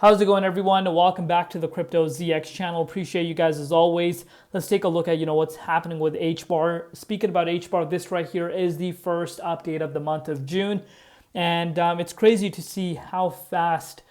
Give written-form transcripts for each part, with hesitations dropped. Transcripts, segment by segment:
How's it going, everyone? Welcome back to the Crypto ZX channel. Appreciate you guys as always. Let's take a look at what's happening with Hbar. Speaking about Hbar, this right here is the first update of the month of June, and it's crazy to see how fast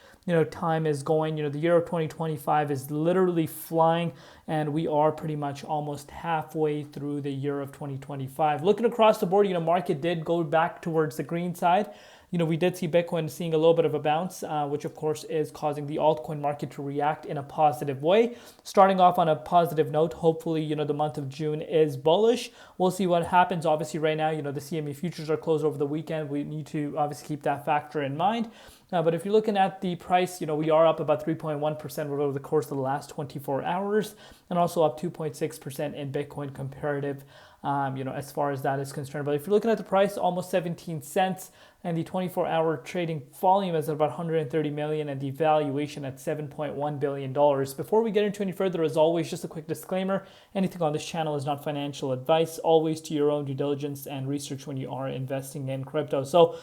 time is going. The year of 2025 is literally flying, and we are pretty much almost halfway through the year of 2025. Looking across the board, market did go back towards the green side. We did see Bitcoin seeing a little bit of a bounce, which of course is causing the altcoin market to react in a positive way. Starting off on a positive note, hopefully, the month of June is bullish. We'll see what happens. Obviously, right now, the CME futures are closed over the weekend. We need to obviously keep that factor in mind. But if you're looking at the price, we are up about 3.1% over the course of the last 24 hours, and also up 2.6% in Bitcoin comparative, as far as that is concerned. But if you're looking at the price, almost 17 cents, and the 24-hour trading volume is about 130 million, and the valuation at $7.1 billion. Before we get into any further, as always, just a quick disclaimer: anything on this channel is not financial advice. Always do your own due diligence and research when you are investing in crypto. So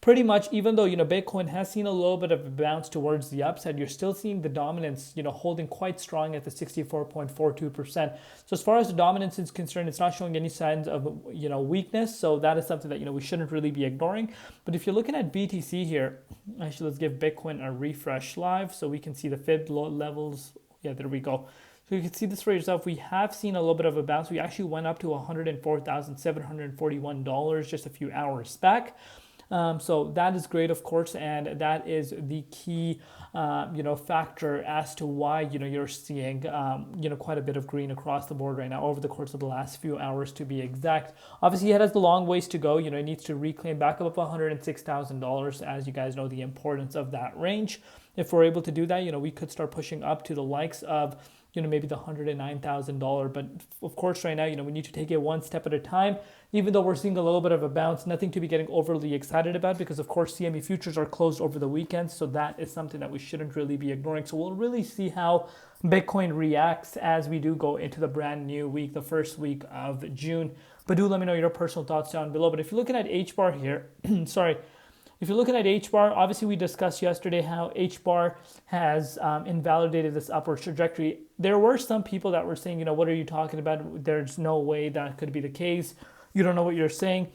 pretty much, even though Bitcoin has seen a little bit of a bounce towards the upside, you're still seeing the dominance holding quite strong at the 64.42%. So as far as the dominance is concerned, it's not showing any signs of weakness. So that is something that we shouldn't really be ignoring. But if you're looking at BTC here, actually let's give Bitcoin a refresh live so we can see the fib levels. Yeah, there we go. So you can see this for yourself. We have seen a little bit of a bounce. We actually went up to $104,741 just a few hours back. So that is great, of course, and that is the key, factor as to why, you're seeing, quite a bit of green across the board right now over the course of the last few hours, to be exact. Obviously, it has the long ways to go. It needs to reclaim back up $106,000, as you guys know the importance of that range. If we're able to do that, we could start pushing up to the likes of maybe the $109,000. But of course, right now, we need to take it one step at a time. Even though we're seeing a little bit of a bounce, nothing to be getting overly excited about, because of course CME futures are closed over the weekend. So that is something that we shouldn't really be ignoring. So we'll really see how Bitcoin reacts as we do go into the brand new week, the first week of June. But do let me know your personal thoughts down below. But if you're looking at Hbar here, if you're looking at Hbar, obviously we discussed yesterday how Hbar has invalidated this upward trajectory. There were some people that were saying, what are you talking about? There's no way that could be the case. You don't know what you're saying.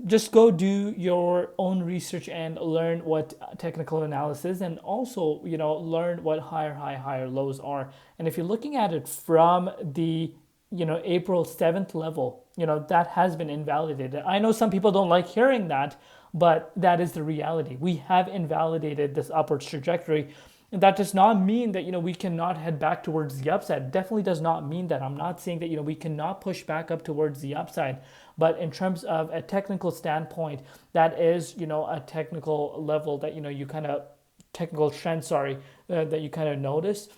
Just go do your own research and learn what technical analysis, and also, learn what higher lows are. And if you're looking at it from the April 7th level, that has been invalidated. I know some people don't like hearing that, but that is the reality. We have invalidated this upwards trajectory. And that does not mean that, we cannot head back towards the upside. It definitely does not mean that. I'm not saying that, we cannot push back up towards the upside. But in terms of a technical standpoint, that is, a technical level that, technical trend, that you kind of notice,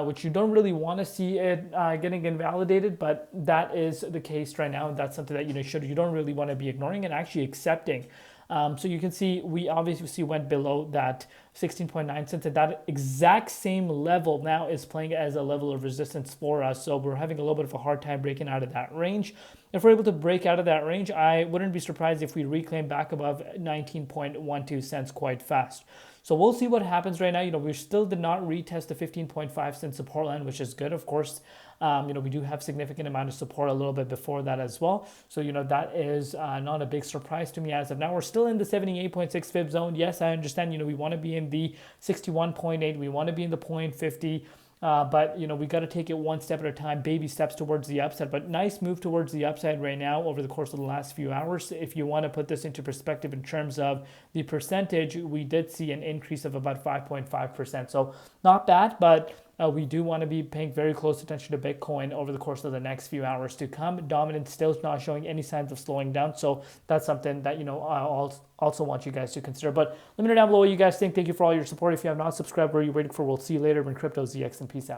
which you don't really want to see it getting invalidated, but that is the case right now. And that's something that, you don't really want to be ignoring and actually accepting. So you can see we obviously went below that 16.9 cents, and that exact same level now is playing as a level of resistance for us. So we're having a little bit of a hard time breaking out of that range. If we're able to break out of that range, I wouldn't be surprised if we reclaim back above 19.12 cents quite fast. So we'll see what happens right now. We still did not retest the 15.5 cent support line, which is good. Of course, we do have significant amount of support a little bit before that as well. So, that is not a big surprise to me as of now. We're still in the 78.6 fib zone. Yes, I understand, we want to be in the 61.8. We want to be in the 0.50. But, we got to take it one step at a time, baby steps towards the upside. But nice move towards the upside right now over the course of the last few hours. If you want to put this into perspective in terms of the percentage, we did see an increase of about 5.5%. So not bad, but we do want to be paying very close attention to Bitcoin over the course of the next few hours to come. Dominance still not showing any signs of slowing down. So that's something that, I also want you guys to consider. But let me know down below what you guys think. Thank you for all your support. If you have not subscribed, what are you waiting for? We'll see you later in Crypto ZX, and peace out.